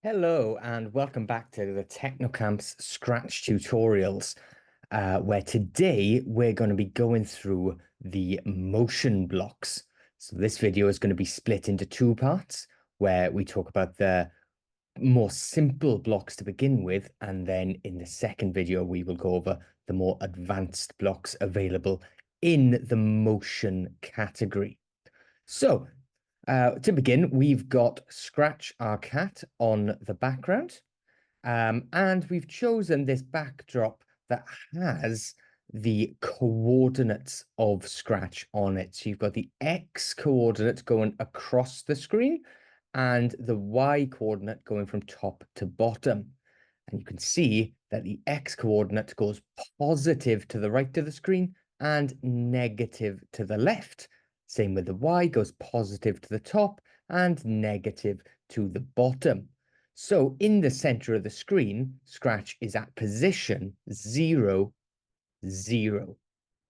Hello and welcome back to the Technocamps Scratch tutorials, where today we're going to be going through the motion blocks. So this video is going to be split into two parts, where we talk about the more simple blocks to begin with, and then in the second video we will go over the more advanced blocks available in the motion category. So to begin, we've got Scratch our cat on the background, and we've chosen this backdrop that has the coordinates of Scratch on it. So you've got the X coordinate going across the screen and the Y coordinate going from top to bottom. And you can see that the X coordinate goes positive to the right of the screen and negative to the left. Same with the Y, goes positive to the top and negative to the bottom. So in the center of the screen, Scratch is at position 0, 0.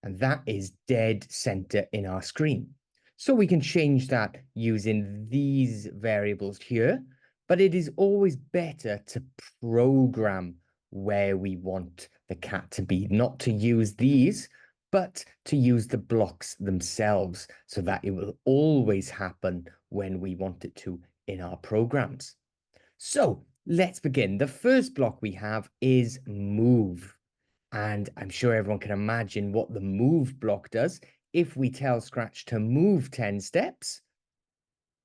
And that is dead center in our screen. So we can change that using these variables here, but it is always better to program where we want the cat to be, not to use these, but to use the blocks themselves so that it will always happen when we want it to in our programs. So let's begin. The first block we have is move. And I'm sure everyone can imagine what the move block does. If we tell Scratch to move 10 steps,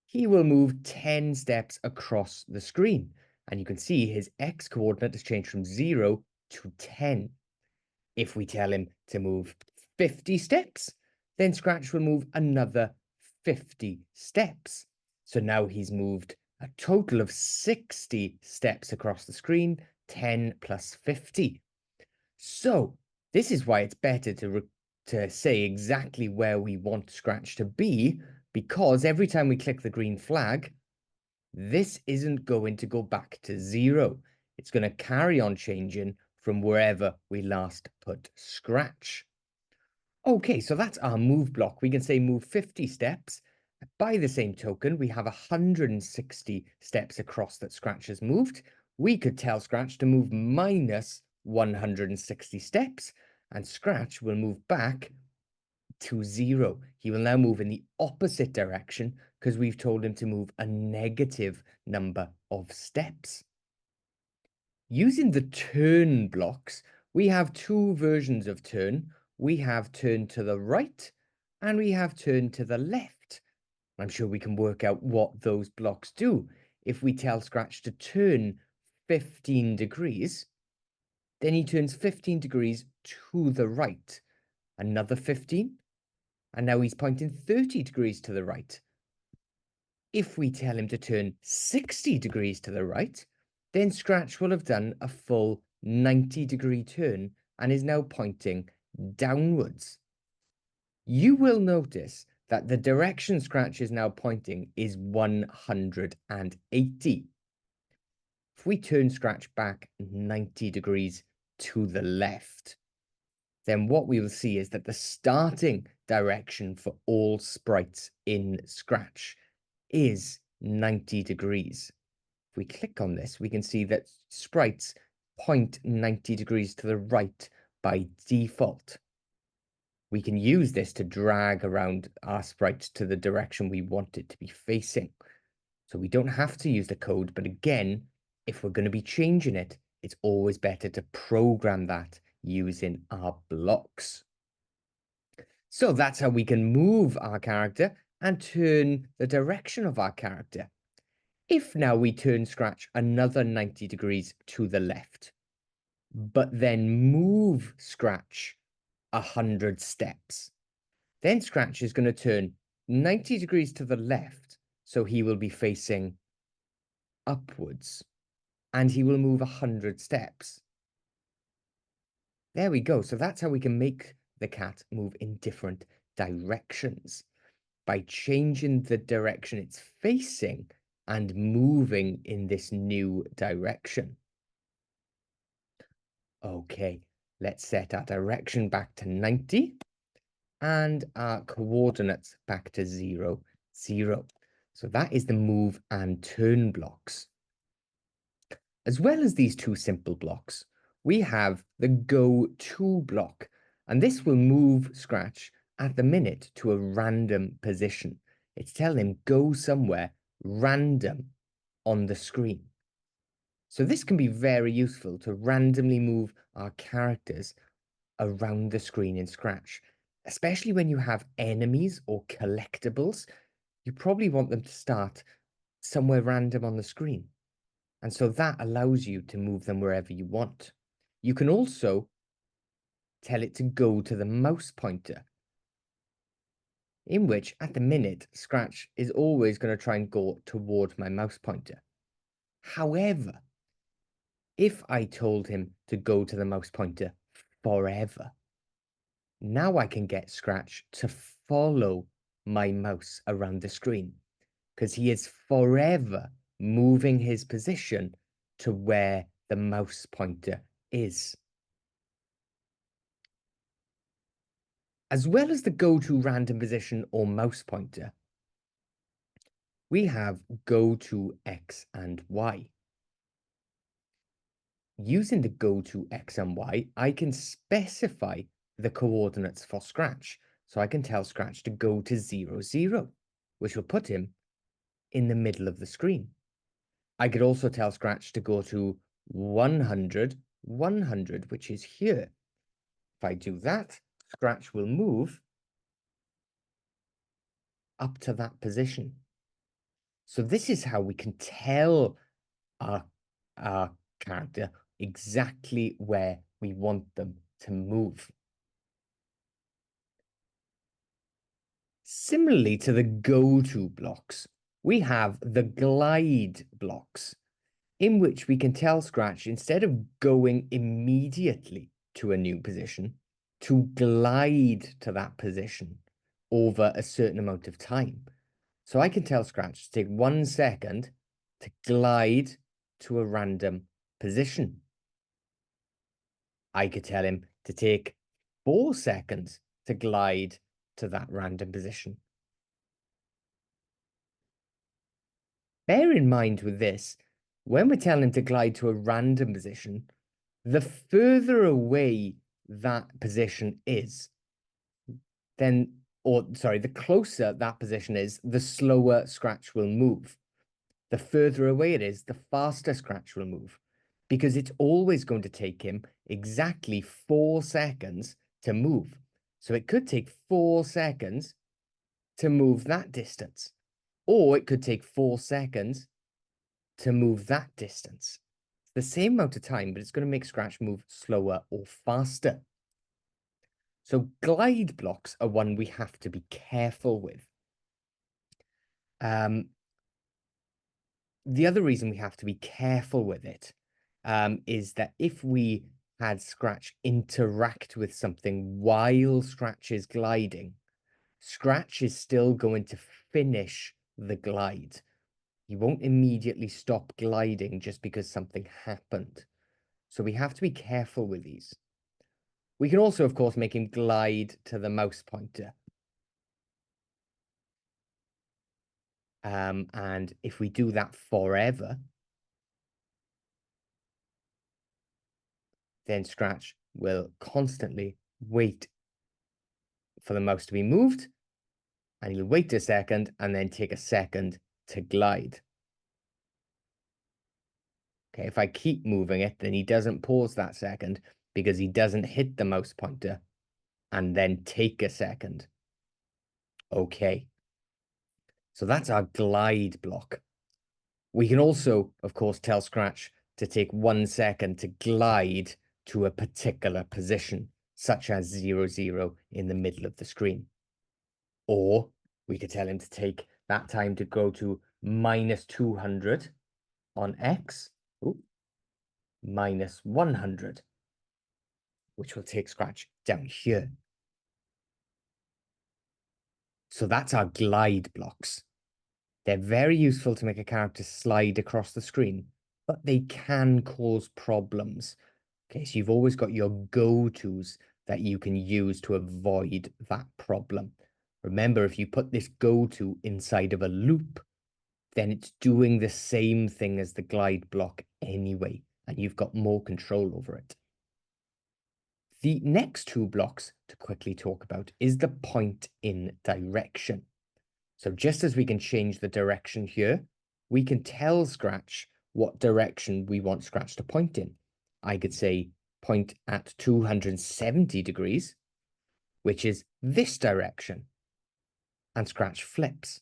he will move 10 steps across the screen. And you can see his X coordinate has changed from 0 to 10. If we tell him to move 50 steps, then Scratch will move another 50 steps. So now he's moved a total of 60 steps across the screen, 10 plus 50. So this is why it's better to say exactly where we want Scratch to be, because every time we click the green flag, this isn't going to go back to 0. It's going to carry on changing from wherever we last put Scratch. Okay, so that's our move block. We can say move 50 steps. By the same token, we have 160 steps across that Scratch has moved. We could tell Scratch to move minus 160 steps, and Scratch will move back to 0. He will now move in the opposite direction because we've told him to move a negative number of steps. Using the turn blocks, we have two versions of turn. We have turn to the right and we have turn to the left. I'm sure we can work out what those blocks do. If we tell Scratch to turn 15 degrees, then he turns 15 degrees to the right. Another 15, and now he's pointing 30 degrees to the right. If we tell him to turn 60 degrees to the right, then Scratch will have done a full 90-degree turn and is now pointing downwards. You will notice that the direction Scratch is now pointing is 180. If we turn Scratch back 90 degrees to the left, then what we will see is that the starting direction for all sprites in Scratch is 90 degrees. If we click on this, we can see that sprites point 90 degrees to the right by default. We can use this to drag around our sprites to the direction we want it to be facing. So we don't have to use the code, but again, if we're going to be changing it, it's always better to program that using our blocks. So that's how we can move our character and turn the direction of our character. If now we turn Scratch another 90 degrees to the left, but then move Scratch 100 steps, then Scratch is going to turn 90 degrees to the left, so he will be facing upwards, and he will move 100 steps. There we go. So that's how we can make the cat move in different directions by changing the direction it's facing and moving in this new direction. Okay, let's set our direction back to 90 and our coordinates back to 0, 0. So that is the move and turn blocks. As well as these two simple blocks, we have the go to block, and this will move Scratch at the minute to a random position. It's telling him go somewhere random on the screen. So this can be very useful to randomly move our characters around the screen in Scratch, especially when you have enemies or collectibles. You probably want them to start somewhere random on the screen. And so that allows you to move them wherever you want. You can also tell it to go to the mouse pointer, in which at the minute, Scratch is always going to try and go toward my mouse pointer. However, if I told him to go to the mouse pointer forever, now I can get Scratch to follow my mouse around the screen because he is forever moving his position to where the mouse pointer is. As well as the go to random position or mouse pointer, we have go to X and Y. Using the go to X and Y, I can specify the coordinates for Scratch. So I can tell Scratch to go to 0, 0, which will put him in the middle of the screen. I could also tell Scratch to go to 100, 100, which is here. If I do that, Scratch will move up to that position. So this is how we can tell our character exactly where we want them to move. Similarly to the go-to blocks, we have the glide blocks, in which we can tell Scratch, instead of going immediately to a new position, to glide to that position over a certain amount of time. So I can tell Scratch to take 1 second to glide to a random position. I could tell him to take 4 seconds to glide to that random position. Bear in mind with this, when we're telling him to glide to a random position, the further away that position is, then, or sorry, the closer that position is, the slower Scratch will move. The further away it is, the faster Scratch will move, because it's always going to take him exactly 4 seconds to move. So it could take 4 seconds to move that distance, or it could take 4 seconds to move that distance. It's the same amount of time, but it's going to make Scratch move slower or faster. So glide blocks are one we have to be careful with. The other reason we have to be careful with it is that if we had Scratch interact with something while Scratch is gliding, Scratch is still going to finish the glide. He won't immediately stop gliding just because something happened. So we have to be careful with these. We can also, of course, make him glide to the mouse pointer. And if we do that forever, then Scratch will constantly wait for the mouse to be moved, and he'll wait a second and then take a second to glide. Okay, if I keep moving it, then he doesn't pause that second because he doesn't hit the mouse pointer and then take a second. Okay, so that's our glide block. We can also, of course, tell Scratch to take 1 second to glide to a particular position, such as 0, 0 in the middle of the screen. Or we could tell him to take that time to go to -200 on X, -100, which will take Scratch down here. So that's our glide blocks. They're very useful to make a character slide across the screen, but they can cause problems. Okay, so you've always got your go-tos that you can use to avoid that problem. Remember, if you put this go-to inside of a loop, then it's doing the same thing as the glide block anyway, and you've got more control over it. The next two blocks to quickly talk about is the point in direction. So just as we can change the direction here, we can tell Scratch what direction we want Scratch to point in. I could say point at 270 degrees, which is this direction, and Scratch flips.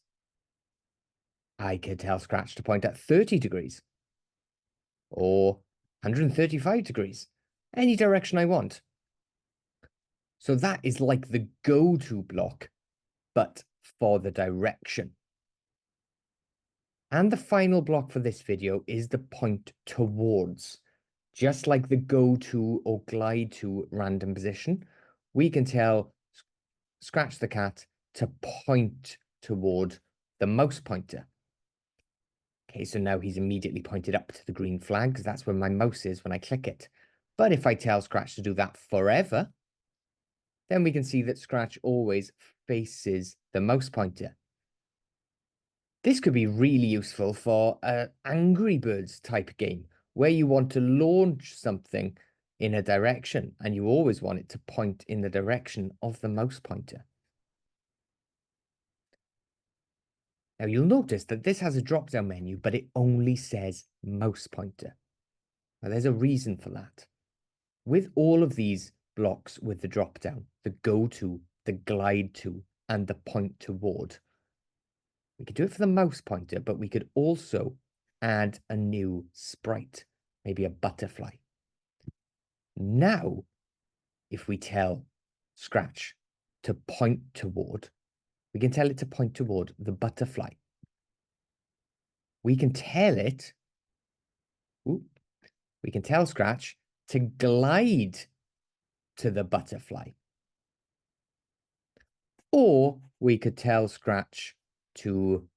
I could tell Scratch to point at 30 degrees or 135 degrees, any direction I want. So that is like the go-to block, but for the direction. And the final block for this video is the point towards. Just like the go to or glide to random position, we can tell Scratch the Cat to point toward the mouse pointer. Okay, so now he's immediately pointed up to the green flag because that's where my mouse is when I click it. But if I tell Scratch to do that forever, then we can see that Scratch always faces the mouse pointer. This could be really useful for an Angry Birds type game where you want to launch something in a direction and you always want it to point in the direction of the mouse pointer. Now you'll notice that this has a drop-down menu, but it only says mouse pointer. Now there's a reason for that. With all of these blocks with the drop-down, the go-to, the glide to, and the point toward, we could do it for the mouse pointer, but we could also add a new sprite, maybe a butterfly. Now, if we tell Scratch to point toward, we can tell it to point toward the butterfly. We can tell it, we can tell Scratch to glide to the butterfly. Or we could tell Scratch to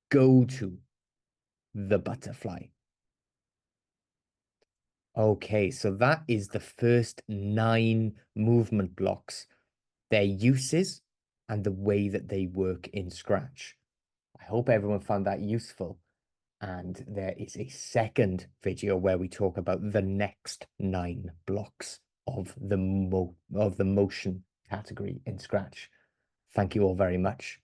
go to the butterfly. Okay, so that is the first 9 movement blocks, their uses, and the way that they work in Scratch. I hope everyone found that useful. And there is a second video where we talk about the next 9 blocks of the motion category in Scratch. Thank you all very much.